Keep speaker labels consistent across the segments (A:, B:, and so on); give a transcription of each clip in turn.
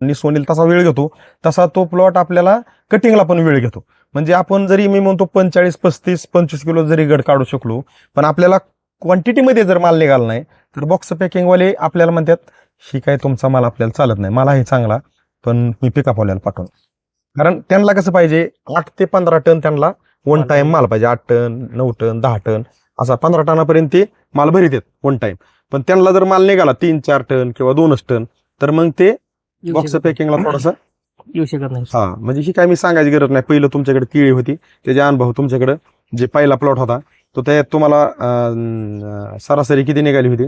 A: निसवणीला तसा वेळ घेतो तसा तो प्लॉट आपल्याला कटिंगला पण वेळ घेतो. म्हणजे आपण जरी मी म्हणतो 45, 35, 25 किलो जरी गड काढू शकलो, पण आपल्याला क्वांटिटीमध्ये जर माल निघाला नाही तर बॉक्स पॅकिंगवाले आपल्याला म्हणतात ही काय तुमचा माल आपल्याला चालत नाही, मला हे चांगला पण मी पिकअपवाल्याला पाठवून. कारण त्यांना कसं पाहिजे 8 ते 15 टन त्यांना वन टाइम माल पाहिजे. 8 टन, 9 टन, 10 टन असा 15 टनापर्यंत ते माल भरीत आहेत वन टाइम. पण त्यांना जर माल निघाला 3-4 टन किंवा 2 टन तर मग ते बॉक्स पॅकिंगला थोडासा
B: येऊ शकत नाही.
A: हा. म्हणजे ही काय मी सांगायची गरज नाही. पहिलं तुमच्याकडे केळी होती, त्याचे अनुभव तुमच्याकडे जे पहिला प्लॉट होता तो त्यात तुम्हाला सरासरी किती निघाली होती.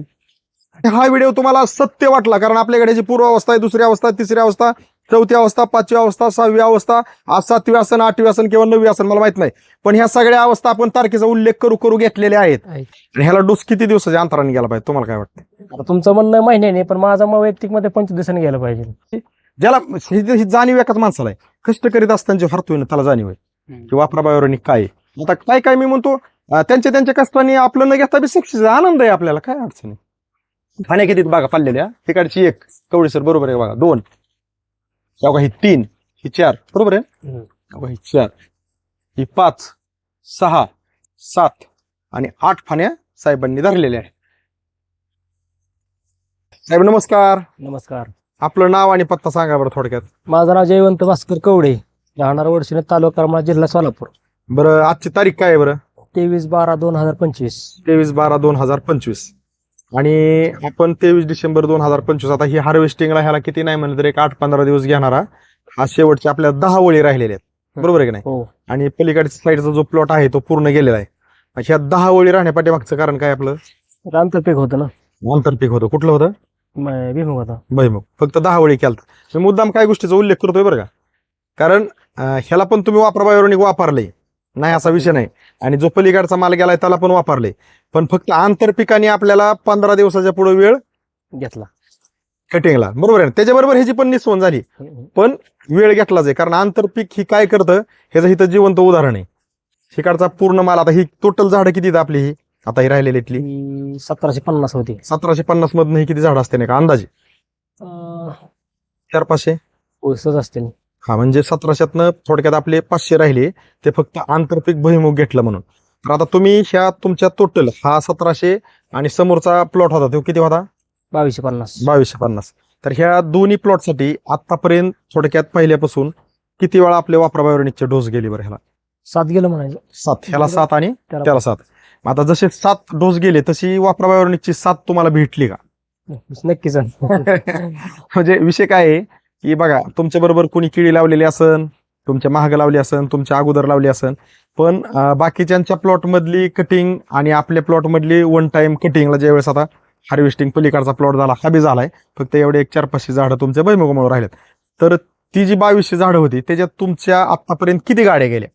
A: हा व्हिडिओ तुम्हाला सत्य वाटला कारण आपल्याकडे जी पूर्वावस्था आहे, दुसरी अवस्था, तिसरी अवस्था, चौथी अवस्था, 5वी अवस्था, 6वी अवस्था, आज 7वी आसन, 8वी आसन किंवा 9वी आसन मला माहित नाही, पण ह्या सगळ्या अवस्था आपण तारखेचा उल्लेख करू घेतलेल्या आहेत. आणि ह्याला डोस किती दिवसाच्या अंतराने गेला पाहिजे तुम्हाला काय वाटतं?
B: आता तुमचं म्हणणं महिन्याने, पण माझा मग वैयक्तिक मध्ये 25 दिवसांनी गेलं पाहिजे.
A: ज्याला ही जाणीव एकाच माणसाला आहे, कष्ट करीत असताना जे हरतोय ना त्याला जाणीव आहे की वापराबावर काय. आता काय मी म्हणतो त्यांच्या कष्टाने आपलं न घेता बी सक्सेस आनंद आहे आपल्याला, काय अडचण आहे. फाण्या किती बघा पाडलेल्या, तिकडची 1 कवडी सर बरोबर आहे बघा, 2 ही 3 ही 4 बरोबर आहे, ही 4 ही 5 6 7 आणि 8 फाण्या साहेबांनी धरलेल्या आहे. साहेब नमस्कार.
B: नमस्कार.
A: आपलं नाव आणि पत्ता सांगा बरं थोडक्यात.
B: माझं नाव जयवंत भास्कर कवडे, राहणार वडशिने, तालुका करमाळा, जिल्हा सोलापूर.
A: बरं आजची तारीख काय आहे बरं?
B: 23/12/2025.
A: 23/12/2025 आणि आपण 23 डिसेंबर 2025. आता ही हार्वेस्टिंगला ह्याला किती नाही म्हणलं तर एक 8-15 दिवस घेणारा हा शेवटचे आपल्या 10 ओळी राहिलेल्या आहेत, बरोबर आहे की नाही?
B: हो.
A: आणि पलीकडच्या साईडचा जो प्लॉट आहे तो पूर्ण गेलेला आहे. ह्या 10 ओळी राहण्यापाठीमागचं कारण काय आपलं?
B: आंतरपीक होतं ना,
A: आंतरपीक होतं. कुठलं होतं?
B: भीमुख होता.
A: भुईमुग. फक्त 10 ओळी केलता. मी मुद्दाम काय गोष्टीचा उल्लेख करतोय बरं का, कारण ह्याला पण तुम्ही वापराबाहेर वापरले नाही असा विषय नाही, आणि जो पलीकडचा माल गेलाय त्याला पण वापरले, पण फक्त आंतरपिकाने आपल्याला 15 दिवसाच्या पुढे वेळ
B: घेतला
A: कटिंगला, बरोबर आहे. त्याच्याबरोबर ह्याची पण निसवण झाली, पण वेळ घेतलाच आहे. कारण आंतरपीक ही काय करतं ह्याचं इथं जिवंत उदाहरण आहे. शिकारचा पूर्ण माल, आता ही टोटल झाडं किती आपली ही आता ही राहिलेली इथली
B: 1750 होती.
A: 1750 मधनं ही किती झाडं असते नाही का अंदाजे? 400-500
B: ओसच असते.
A: हा. म्हणजे 1700तनं थोडक्यात आपले 500 राहिले, ते फक्त आंतरपीक भुईमुग घेतलं म्हणून. तर आता तुम्ही ह्या तुमच्या टोटल हा 1700 आणि समोरचा प्लॉट होता तो किती होता? 2250. तर ह्या दोन्ही प्लॉटसाठी आतापर्यंत थोडक्यात पहिल्यापासून किती वेळा आपले वापराबायोनिकचे डोस गेले बरं? ह्याला
B: 7 गेलं म्हणायचं.
A: 7, ह्याला 7 आणि त्याला 7. आता जसे 7 डोस गेले तशी वापराबायोनिकची 7 तुम्हाला भेटली का?
B: नक्कीच.
A: म्हणजे विषय काय आहे की बघा, तुमच्या बरोबर कोणी केळी लावलेली असन, तुमच्या महाग लावली असन, तुमच्या अगोदर लावली असन, पण बाकीच्यांच्या प्लॉट मधली कटिंग आणि आपल्या प्लॉट मधली वन टाइम कटिंगला ज्यावेळेस आता हार्वेस्टिंग पलीकडचा प्लॉट झाला, हा बी झालाय, फक्त एवढे 400-500 झाडं तुमच्या भुईमुगामुळे राहिलेत. तर ती जी 2200 झाडं होती त्याच्यात तुमच्या आतापर्यंत किती गाड्या गेल्या?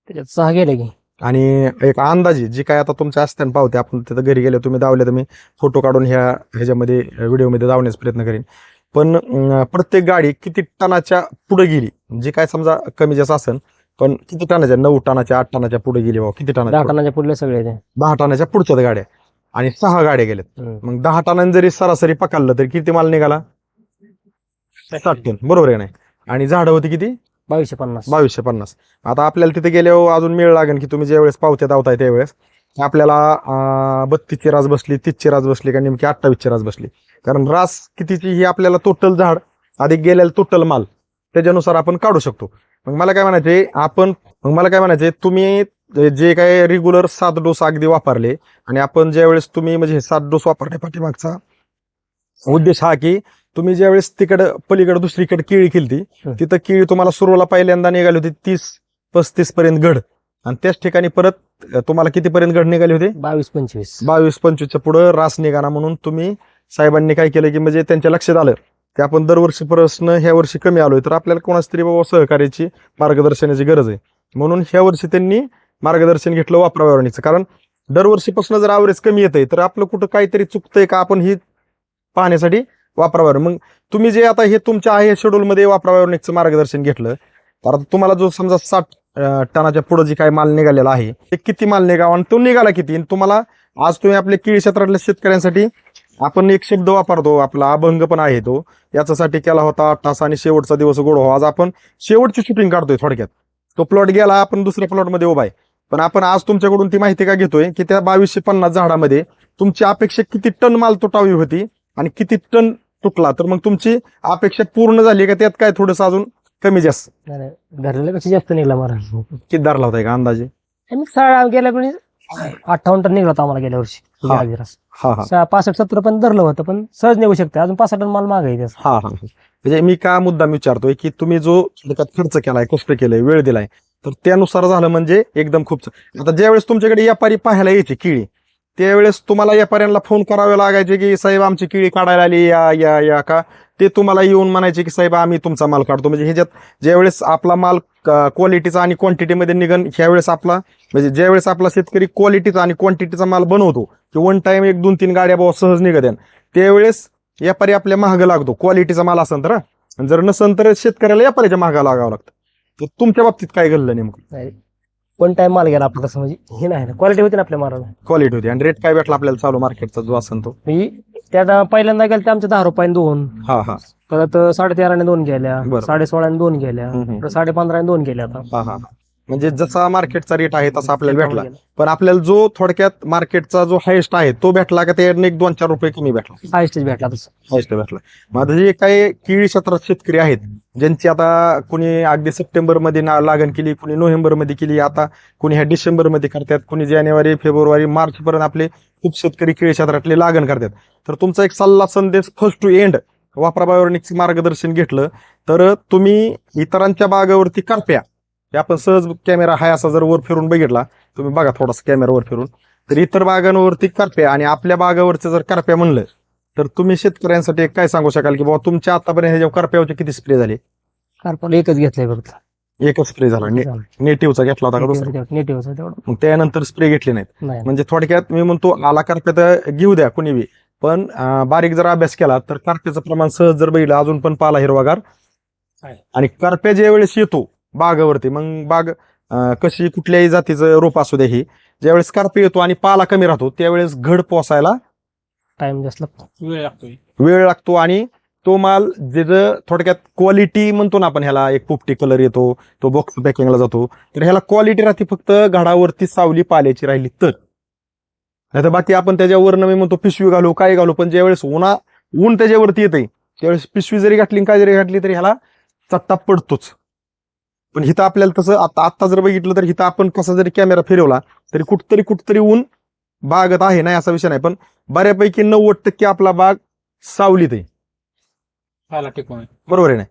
B: त्याच्यात 6 गेले की.
A: आणि एक अंदाजे जी काय आता तुमच्या असत्यानं पावते, आपण तिथं घरी गेले तुम्ही दावले तर मी फोटो काढून ह्याच्यामध्ये व्हिडिओमध्ये दावण्याचा प्रयत्न करेन, पण प्रत्येक गाडी किती टनाच्या पुढे गेली, जी काय समजा कमी जास्त असेल, पण किती टनाच्या? 9 टनाच्या 8 टनाच्या पुढे गेली बाबा. किती
B: 10
A: टनाच्या?
B: टनाच्या पुढले सगळे ते.
A: 10 टनाच्या पुढच्या गाड्या आणि 6 गाड्या गेल्यात. मग 10 टनांनी जरी सरासरी पकडलं तर किती माल निघाला? 60 टन, बरोबर आहे नाही? आणि झाडं होती किती? 2250. आता आपल्याला तिथे गेल्यावर अजून मेळ लागेल की तुम्ही ज्यावेळेस पावत्या धावताय त्यावेळेस आपल्याला 32ची रास बसली, 30ची रास बसली का नेमकी 28ची रास बसली. कारण रास कितीची ही आपल्याला टोटल झाड अधिक गेलेला टोटल माल त्याच्यानुसार आपण काढू शकतो. मग मला काय म्हणायचे तुम्ही जे काय रेग्युलर 7 डोस अगदी वापरले, आणि आपण ज्यावेळेस तुम्ही म्हणजे 7 डोस वापरण्या पाठीमागचा उद्देश हा की तुम्ही ज्यावेळेस तिकडं पलीकडे दुसरीकडे केळी केली तिथं केळी तुम्हाला सुरुवाला पहिल्यांदा निघाली होती 30-35 पर्यंत घड, आणि त्याच ठिकाणी परत तुम्हाला कितीपर्यंत घड निघाली होती? 22-25च्या पुढे रास निघाला. म्हणून तुम्ही साहेबांनी काय केलं की म्हणजे त्यांच्या लक्षात आलं की आपण दरवर्षी प्रश्न ह्या वर्षी कमी आलोय, तर आपल्याला कोणाच तरी बाबा सहकार्याची मार्गदर्शनाची गरज आहे. म्हणून ह्या वर्षी त्यांनी मार्गदर्शन घेतलं वापराबायोनिकचं. कारण दरवर्षीपासून जर ॲव्हरेज कमी येतंय तर आपलं कुठं काहीतरी चुकतंय का आपण ही पाहण्यासाठी वापराबायोनिक. मग तुम्ही जे आता हे तुमच्या आहे शेड्यूलमध्ये वापराबायोनिकचं मार्गदर्शन घेतलं, तर आता तुम्हाला जो समजा 60 टनाच्या पुढे जी काही माल निघालेला आहे ते किती माल निघावा आणि तो निघाला किती, आणि तुम्हाला आज तुम्ही आपल्या केळी क्षेत्रातल्या शेतकऱ्यांसाठी आपण एक शब्द वापरतो, आपला अभंग पण आहे तो, याच्यासाठी केला होता 8 तास आणि शेवटचा दिवस गोड हो. आज आपण शेवटची शूटिंग काढतोय थोडक्यात. तो प्लॉट गेला, आपण दुसऱ्या प्लॉटमध्ये उभा आहे. पण आपण आज तुमच्याकडून ती माहिती का घेतोय की त्या 2250 झाडामध्ये तुमची अपेक्षा किती टन माल तुटावी होती आणि किती टन तुटला, तर मग तुमची अपेक्षा पूर्ण झाली का त्यात काय थोडंसं अजून कमी जास्त
B: धरल्यापेक्षा जास्त निघला मला.
A: किती धरला होता का अंदाजे?
B: गेल्या पण 58 टन निघला होता आम्हाला गेल्या वर्षी.
A: हा. हा हा
B: 65-70 पण धरलं होतं, पण सहज निघू शकते. अजून 5 टन माल मागे आहे.
A: हा हा म्हणजे मी का मुद्दाम विचारतोय की तुम्ही जो खर्च केलाय, कष्ट केलंय, वेळ दिलाय, तर त्यानुसार झालं म्हणजे एकदम खूप. आता ज्यावेळेस तुमच्याकडे व्यापारी पाहायला यायचे केळी, त्यावेळेस तुम्हाला व्यापाऱ्यांना फोन करावे लागायचे की साहेब आमची केळी काढायला आली, या या या का ते तुम्हाला येऊन म्हणायचे की साहेब आम्ही तुमचा माल काढतो? म्हणजे ह्याच्यात ज्यावेळेस आपला माल क्वालिटीचा आणि क्वांटिटीमध्ये निघन, ह्यावेळेस आपला म्हणजे ज्यावेळेस आपला शेतकरी क्वालिटीचा आणि क्वांटिटीचा माल बनवतो की वन टाइम 1-2-3 गाड्या बाबा सहज निघत आहे, त्यावेळेस व्यापारी आपल्या महाग लागतो. क्वालिटीचा माल असेल तर, आणि जर नसेल तर शेतकऱ्याला व्यापाऱ्याच्या महागा लागावं लागतं. तर तुमच्या बाबतीत काय घडलं नेमकं?
B: वन टाइम माल गेला आपला, तसं म्हणजे हे नाही ना, क्वालिटी होती ना आपल्या मालाला.
A: क्वालिटी होती. आणि रेट काय भेटला आपल्याला चालू मार्केटचा जो असेल तो?
B: त्यात पहिल्यांदा गेलं ते आमच्या 10 रुपयाने 2,
A: हा हा
B: परत 13.5 2 गेल्या,
A: बरं.
B: 16.5 2 गेल्या,
A: हम्म.
B: परत 15.5 2 गेल्या. आता
A: हा हा म्हणजे जसा मार्केटचा रेट आहे तसा आपल्याला भेटला. पण आपल्याला जो थोडक्यात मार्केटचा जो हायेस्ट आहे तो भेटला का त्याने 1-2-4 रुपये कमी भेटला?
B: हायस्टच भेटला तसं.
A: हायेस्ट भेटला. मग आता जे काही केळी क्षेत्रात शेतकरी आहेत, ज्यांची आता कुणी अगदी सप्टेंबरमध्ये लागण केली, कुणी नोव्हेंबरमध्ये केली, आता कुणी ह्या डिसेंबरमध्ये करतात, कुणी जानेवारी, फेब्रुवारी, मार्च पर्यंत आपले खूप शेतकरी केळी क्षेत्रातले लागण करतात. तर तुमचा एक सल्ला संदेश फर्स्ट टू एंड वापरा बायोनिक्स मार्गदर्शन घेतलं तर तुम्ही इतरांच्या बागावरती करप्या, हे आपण सहज कॅमेरा हाय असा जर वर फिरून बघितला, तुम्ही बघा थोडासा कॅमेरा वर फिरून, तर इतर बागांवरती करप्या आणि आपल्या बागावरचं जर करप्या म्हणलं तर तुम्ही शेतकऱ्यांसाठी काय सांगू शकाल की बाबा तुमच्या आतापर्यंत ह्याच्या करप्यावरचे किती स्प्रे झाले?
B: कार्पाला एकच घेतलंय फक्त.
A: एकच स्प्रे झाला. नेटिव्हचा घेतला होता का दुसरा?
B: नेटिव्हचा तेवढं
A: मग त्यानंतर स्प्रे घेतले नाहीत.
B: नाही.
A: म्हणजे थोडक्यात मी म्हणतो आला करप्या तर घेऊ द्या कुणी बी, पण बारीक जर अभ्यास केला तर करप्याचं प्रमाण सहज जर बघितलं अजून पण पाला हिरवागार
B: आहे.
A: आणि करप्या ज्या वेळेस येतो बागावरती, मग बाग कशी कुठल्याही जातीचं रोप असू द्या, ही ज्यावेळेस करप्या येतो आणि पाला कमी राहतो त्यावेळेस घड पोसायला
B: टाइम जास्त लागतो,
A: वेळ लागतो. आणि तो माल ज्याचं थोडक्यात क्वालिटी म्हणतो ना आपण, ह्याला एक पोपटी कलर येतो, तो बॉक्स पॅकिंगला जातो, तर ह्याला क्वालिटी राहते फक्त घडावरती सावली पाल्याची राहिली तर. नाही तर बाकी आपण त्याच्यावर मी म्हणतो पिशवी घालू काय घालू, पण ज्यावेळेस ऊन त्याच्यावरती येते त्यावेळेस पिशवी जरी घातली काय जरी घातली तरी ह्याला चट्टा पडतोच. पण हिथं आपल्याला तसं आता जर बघितलं तर हिथं आपण कसा जरी कॅमेरा फिरवला तरी कुठतरी ऊन बागत आहे, नाही असा विषय नाही, पण बऱ्यापैकी 90% आपला बाग सावलीत आहे. बरोबर आहे ना?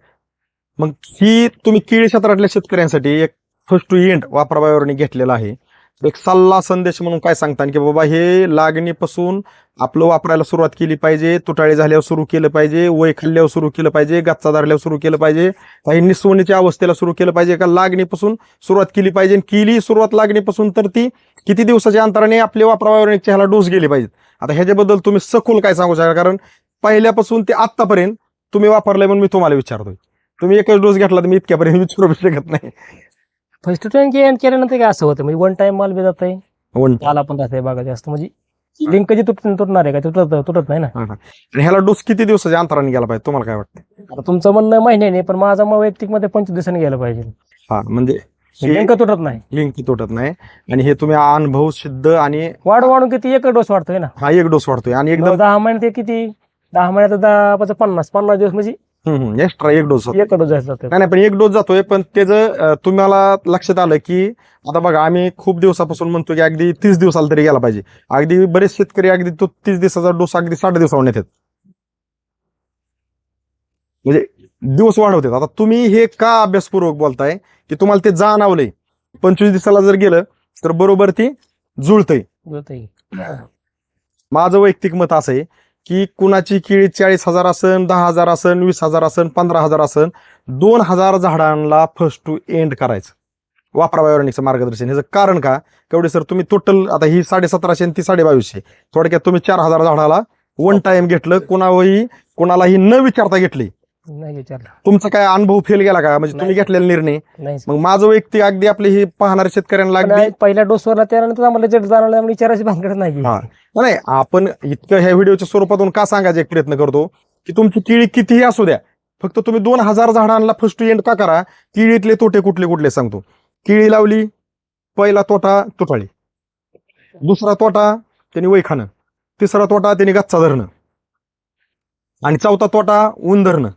A: मग ही तुम्ही केळी क्षेत्रातल्या शेतकऱ्यांसाठी एक फर्स्ट टू एंड वापरा बायोनिक घेतलेला आहे. एक सल्ला संदेश म्हणून काय सांगता की बाबा हे लागणीपासून आपलं वापरायला सुरुवात केली पाहिजे, तुटाळी झाल्यावर सुरू केलं पाहिजे, वय खाल्ल्यावर सुरू केलं पाहिजे, गच्चा धरल्यावर सुरू केलं पाहिजे, काही निसवणीच्या अवस्थेला सुरू केलं पाहिजे का लागणीपासून सुरुवात केली पाहिजे? केली सुरुवात लागणीपासून तर ती किती दिवसाच्या अंतराने आपले वापरा बायोनिकचे ह्याला डोस गेले पाहिजेत. आता ह्याच्याबद्दल तुम्ही सखोल काय सांगू शकता? कारण पहिल्यापासून ते आतापर्यंत तुम्ही वापरलंय म्हणून मी तुम्हाला विचारतोय. तुम्ही एकच डोस घेतला तर मी इतक्यापर्यंत विचारू शकत नाही.
B: फर्स्ट टाइम केल्यानंतर काय असं होतं, म्हणजे वन टाइम माल बी जात आहे, माल पण जात आहे बागा जास्त, म्हणजे लिंक कधी तुटणार आहे का? तुटत नाही ना.
A: आणि ह्याला डोस किती दिवसाच्या अंतराने गेला पाहिजे तुम्हाला काय वाटतं?
B: आता तुमचं म्हणणं महिन्याने, पण माझा मग वैयक्तिक मध्ये 25 दिवसांनी गेला पाहिजे.
A: हा म्हणजे
B: लिंक तुटत नाही,
A: लिंक तुटत नाही. आणि हे तुम्ही अनुभव सिद्ध आणि
B: वाढून किती एक डोस वाढतोय ना.
A: हा एक डोस वाढतोय आणि एकदम
B: 10 महिन्यात किती, 10 महिन्यात 50 दिवस म्हणजे
A: एक्स्ट्रा एक डोस
B: एक डोस जातो.
A: नाही पण एक डोस जातोय. पण त्याचं तुम्हाला लक्षात आलं की आता बघा आम्ही खूप दिवसापासून म्हणतो की अगदी 30 दिवसाला तरी गेला पाहिजे. अगदी बरेच शेतकरी अगदी तो 30 दिवसाचा डोस अगदी 60 दिवसावर नेतात, म्हणजे दिवस वाढवतात. आता तुम्ही हे का अभ्यासपूर्वक बोलताय की तुम्हाला ते जाणवलंय 25 दिवसाला जर गेलं तर बरोबर ती जुळतंय. माझं वैयक्तिक मत असं आहे की कुणाची केळी 40,000 असन, 10,000 असन, 20,000 असन, 15,000 असन, 2,000 झाडांना फर्स्ट टू एंड करायचं वापरा बायोनिकचं मार्गदर्शन. ह्याचं कारण का केवढे सर तुम्ही टोटल आता ही 1750 आणि ती 2250, थोडक्यात तुम्ही 4,000 झाडाला वन टाइम घेतलं, कोणालाही न विचारता घेतली.
B: नाही विचारलं.
A: तुमचा काय अनुभव फेल गेला का, म्हणजे तुम्ही घेतलेला निर्णय?
B: नाही
A: मग माझं वैयक्तिक अगदी आपले हे पाहणाऱ्या शेतकऱ्यांना
B: पण
A: अगदी
B: पहिल्या डोसवर त्यानंतर आम्हाला रिझल्ट जाणवला, आम्हाला विचारायची भानगड नाही.
A: हा नाही, आपण इतकं ह्या व्हिडिओच्या स्वरूपातून का सांगायचा एक प्रयत्न करतो की तुमची केळी कितीही असू द्या, फक्त तुम्ही 2000 झाडांना फर्स्ट एंड का करा. केळीतले तोटे कुठले कुठले सांगतो. केळी लावली, पहिला तोटा तुटाळी, दुसरा तोटा त्यांनी वय खाणं, तिसरा तोटा त्यांनी गच्चा धरणं, आणि चौथा तोटा ऊन धरणं.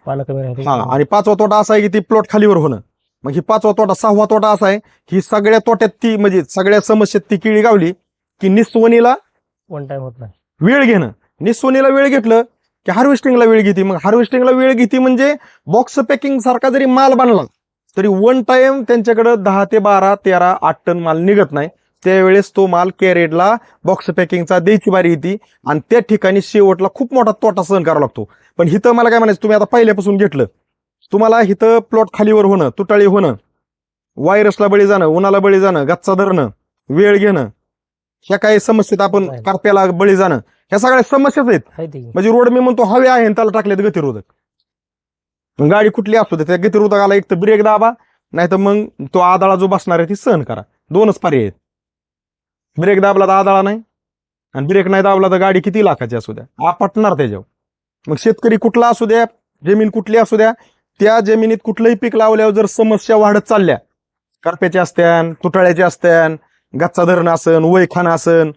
B: पानं कमी राहते.
A: आणि पाचवा तोटा असा आहे की ती प्लॉट खालीवर होणं. मग ही पाचवा तोटा, सहावा तोटा असा आहे ही सगळ्या तोट्यात ती, म्हणजे सगळ्या समस्येत ती केळी गावली की निस्वनीला
B: वन टाइम होत नाही.
A: वेळ घेणं. निस्वनीला वेळ घेतलं की हार्वेस्टिंगला वेळ घेते. मग हार्वेस्टिंगला वेळ घेते म्हणजे बॉक्स पॅकिंग सारखा जरी माल बनला तरी वन टाइम त्यांच्याकडे 10 ते 12, 13, 8 टन माल निघत नाही. त्यावेळेस तो माल कॅरेटला बॉक्स पॅकिंगचा द्यायची बारी येते आणि त्या ठिकाणी शेवटला खूप मोठा तोटा सहन करावा लागतो. पण हिथं मला काय म्हणायचं, तुम्ही आता पहिल्यापासून घेतलं, तुम्हाला हिथं प्लॉट खालीवर होणं, तुटाळी होणं, व्हायरसला बळी जाणं, उन्हाला बळी जाणं, गच्चा धरणं, वेळ घेणं, ह्या काही समस्येत आपण करप्याला बळी जाणं, ह्या सगळ्या समस्याच आहेत.
B: आहे ते.
A: म्हणजे रोड मी म्हणतो हवे आहे आणि त्याला टाकलेत गतिरोधक. गाडी कुठली असू दे त्या गतिरोधकाला एक तर ब्रेक दाबा, नाही तर मग तो आदळा जो बसणार आहे ती सहन करा. दोनच पर्याय आहेत. ब्रेक दाबला तर आदळा नाही, आणि ब्रेक नाही दाबला तर गाडी किती लाखाची असू द्या आपटणार त्याच्यावर. मग शेतकरी कुठला असू द्या, जमीन कुठली असू द्या, त्या जमिनीत कुठलंही पीक लावल्यावर जर समस्या वाढत चालल्या, करप्याच्या असत्यान, तुटाळ्याच्या असत्यान, गच्चा धरणं असन, वय खाणं असन,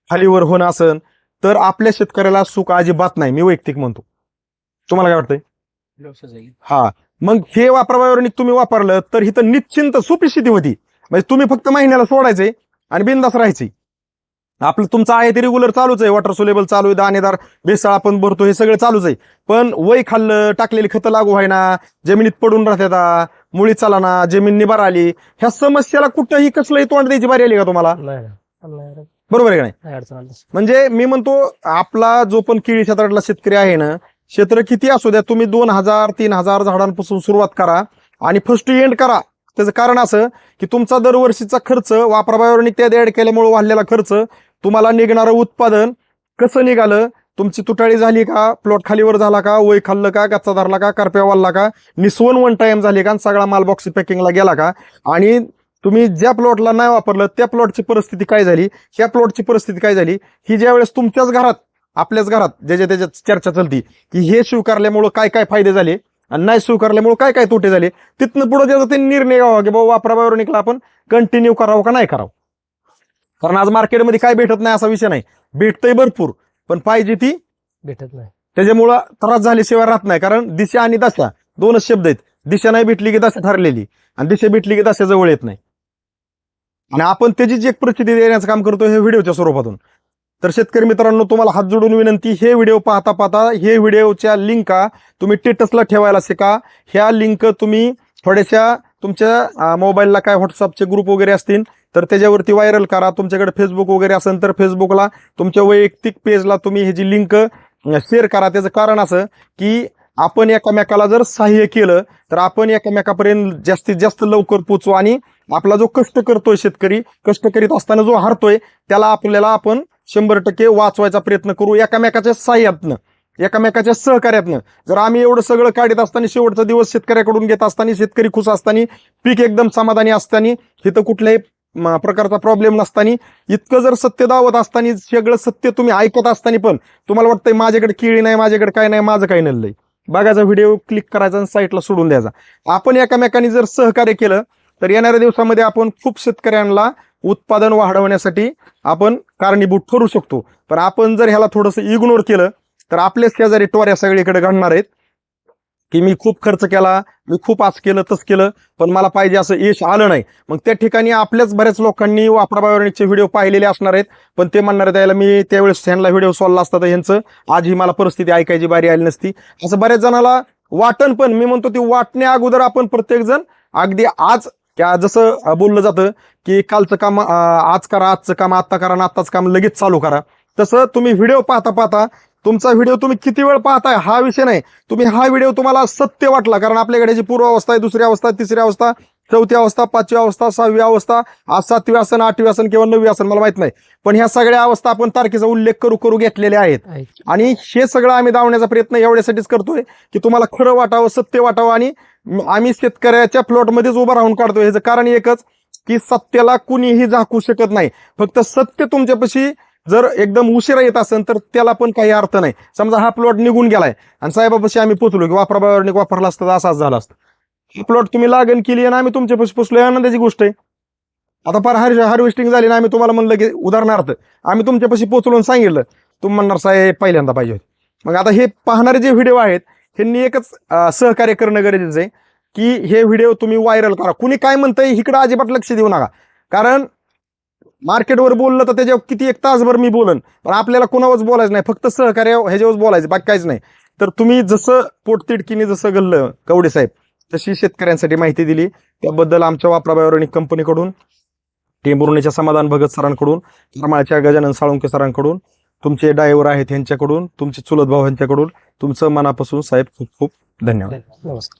A: खालीवर होणं असन, तर आपल्या शेतकऱ्याला सुख अजिबात नाही. मी वैयक्तिक म्हणतो. तुम्हाला काय वाटतंय? हा, मग हे वापरावर तुम्ही वापरलं तर इथं निश्चिंत सोपी स्थिती होती. म्हणजे तुम्ही फक्त महिन्याला सोडायचंय आणि बिंदास राहायचे. आपलं तुमचं आहे ते रेग्युलर चालूच आहे, वॉटर सोलेबल चालू आहे, दाणेदार बेसाळ आपण भरतो, हे सगळं चालूच आहे. पण वय खाल्लं, टाकलेली खतं लागू व्हायना, जमिनीत पडून राहतात, मुळी चालाना, जमीन निभार आली, ह्या समस्याला कुठंही कसलंही तोंड द्यायची बारी आली का तुम्हाला?
B: नाही.
A: बरोबर आहे का नाही?
B: नाही अडचण आली.
A: म्हणजे मी म्हणतो आपला जो पण केळी क्षेत्रातला शेतकरी आहे ना, क्षेत्र किती असू द्या, तुम्ही 2000, 3000 झाडांपासून सुरुवात करा आणि फर्स्ट एंड करा. त्याचं कारण असं की तुमचा दरवर्षीचा खर्च वापराबाहेर इत्यादी ऍड केल्यामुळे वाढलेला खर्च, तुम्हाला निघणारं उत्पादन कसं निघालं, तुमची तुटाळी झाली का, प्लॉट खालीवर झाला का, वय खाल्लं का, गच्चा धरला का, करप्या वाढला का, निस्वन वन टाइम झाली का, सगळा माल बॉक्स पॅकिंगला गेला का, आणि तुम्ही ज्या प्लॉटला नाही वापरलं त्या प्लॉटची परिस्थिती काय झाली, ह्या प्लॉटची परिस्थिती काय झाली, ही ज्या वेळेस तुमच्याच घरात, आपल्याच घरात ज्याच्या त्याच्यात चर्चा चालती की हे स्वीकारल्यामुळं काय काय फायदे झाले आणि नाही स्वीकारल्यामुळे काय काय तोटे झाले, तिथनं पुढे त्याचा ते निर्णय घ्यावा की बाबा वापराबाहेर निघला आपण कंटिन्यू करावं का नाही करावं. कारण आज मार्केटमध्ये काय भेटत नाही असा विषय नाही, भेटतंय भरपूर, पण पाहिजे ती
B: भेटत नाही.
A: त्याच्यामुळं त्रास झाल्याशिवाय राहत नाही. कारण दिशा आणि दशा दोनच शब्द आहेत. दिशा नाही भेटली की दशा ठरलेली, आणि दिशा भेटली की दशा जवळ येत नाही. आणि आपण त्याची एक प्रचिती देण्याचं काम करतो हे व्हिडिओच्या स्वरूपातून. तर शेतकरी मित्रांनो, तुम्हाला हात जोडून विनंती, हे व्हिडिओ पाहता पाहता हे व्हिडिओच्या लिंका तुम्ही स्टेटसला ठेवायला शिका. ह्या लिंक तुम्ही थोड्याशा तुमच्या मोबाईलला काय व्हॉट्सअपचे ग्रुप वगैरे असतील तर त्याच्यावरती व्हायरल करा. तुमच्याकडे फेसबुक वगैरे असेल तर फेसबुकला तुमच्या वैयक्तिक पेजला तुम्ही ह्याची लिंक शेअर करा. त्याचं कारण असं की आपण एकमेकाला जर सहाय्य केलं तर आपण एकमेकापर्यंत जास्तीत जास्त लवकर पोचू, आणि आपला जो कष्ट करतोय शेतकरी, कष्ट करीत असताना जो हारतोय त्याला आपण 100% वाचवायचा प्रयत्न करू एकमेकाच्या सहाय्यातनं, एकमेकाच्या सहकार्यातनं. जर आम्ही एवढं सगळं काढत असताना, शेवटचा दिवस शेतकऱ्याकडून घेत असताना, शेतकरी खुश असताना, पीक एकदम समाधानी असताना, इथं कुठल्याही प्रकारचा प्रॉब्लेम नसताना, इतकं जर सत्य दावत असताना, सगळं सत्य तुम्ही ऐकत असताना पण तुम्हाला वाटतंय माझ्याकडे केळी नाही, माझ्याकडे काय नाही, माझं काही नललंय, बघायचा व्हिडिओ क्लिक करायचा आणि साईटला सोडून द्यायचा. आपण एकमेकांनी जर सहकार्य केलं तर येणाऱ्या दिवसामध्ये आपण खूप शेतकऱ्यांना उत्पादन वाढवण्यासाठी आपण कारणीभूत ठरू शकतो. पण आपण जर ह्याला थोडंसं इग्नोर केलं तर आपलेच शेजारी टोऱ्या सगळीकडे घडणार आहेत की मी खूप खर्च केला, मी खूप असं केलं तसं केलं, पण मला पाहिजे असं यश आलं नाही. मग त्या ठिकाणी आपल्याच बऱ्याच लोकांनी वापराबाहेरचे व्हिडिओ पाहिलेले असणार आहेत, पण ते म्हणणार आहेत त्याला मी त्यावेळेस ह्यांना व्हिडिओ सोडला असता तर ह्यांचं आज ही मला परिस्थिती ऐकायची बारी आली नसती, असं बऱ्याच जणाला वाटण. पण मी म्हणतो ती वाटण्या अगोदर आपण प्रत्येक जण अगदी आज जसं बोललं जातं की कालचं काम आज करा, आजचं काम आत्ता करा, आणि आत्ताच काम लगेच चालू करा, तसं तुम्ही व्हिडिओ पाहता पाहता, तुमचा व्हिडिओ तुम्ही किती वेळ पाहताय हा विषय नाही, तुम्ही हा व्हिडिओ तुम्हाला सत्य वाटला, कारण आपल्याकडे जी पूर्वावस्था आहे, दुसरी अवस्था, तिसरी अवस्था, 4थी अवस्था, 5वी अवस्था, 6वी अवस्था, आज 7वी आसन, 8वी आसन किंवा 9वी आसन मला माहित नाही, पण ह्या सगळ्या अवस्था आपण तारखेचा उल्लेख करू घेतलेल्या आहेत. आणि हे सगळं आम्ही दावण्याचा प्रयत्न एवढ्यासाठीच करतोय की तुम्हाला खरं वाटावं, सत्य वाटावं. आणि आम्ही शेतकऱ्याच्या प्लॉटमध्येच उभं राहून काढतोय. ह्याचं कारण एकच की सत्याला कुणीही झाकू शकत नाही. फक्त सत्य तुमच्यापाशी जर एकदम उशिरा येत असेल तर त्याला पण काही अर्थ नाही. समजा हा प्लॉट निघून गेलाय आणि साहेबापाशी आम्ही पोचलो की वापरला असतं तर असाच झाला असतं. ही प्लॉट तुम्ही लागण केली आणि आम्ही तुमच्यापाशी पोचलोय, आनंदाची गोष्ट आहे. आता फार हार्वेस्टिंग झाली ना, आम्ही तुम्हाला म्हणलं की उदाहरणार्थ आम्ही तुमच्यापाशी पोचलो आणि सांगितलं, तुम्ही म्हणणार साहेब पहिल्यांदा पाहिजे. मग आता हे पाहणारे जे व्हिडिओ आहेत ह्यांनी एकच सहकार्य करणं गरजेचं आहे की हे व्हिडिओ तुम्ही व्हायरल करा. कुणी काय म्हणतंय इकडं अजिबात लक्ष देऊ नका, कारण मार्केटवर बोललं तर त्याच्यावर किती 1 तासभर मी बोलन, पण आपल्याला कोणावरच बोलायचं नाही, फक्त सहकार्य ह्याच्यावर बोलायचं, बाकी काहीच नाही. तर तुम्ही जसं पोटतिडकीने जसं गल्लं कवडे साहेब तशी शेतकऱ्यांसाठी माहिती दिली, त्याबद्दल आमच्या वापरा बायोरेनिक कंपनीकडून, टेंभुर्णीच्या समाधान भगत सरांकडून, करमाळ्याच्या गजानन साळुंके सरांकडून, तुमचे ड्रायव्हर आहेत ह्यांच्याकडून, तुमचे चुलत भाऊ ह्यांच्याकडून तुमचं मनापासून साहेब खूप खूप धन्यवाद.
B: नमस्कार.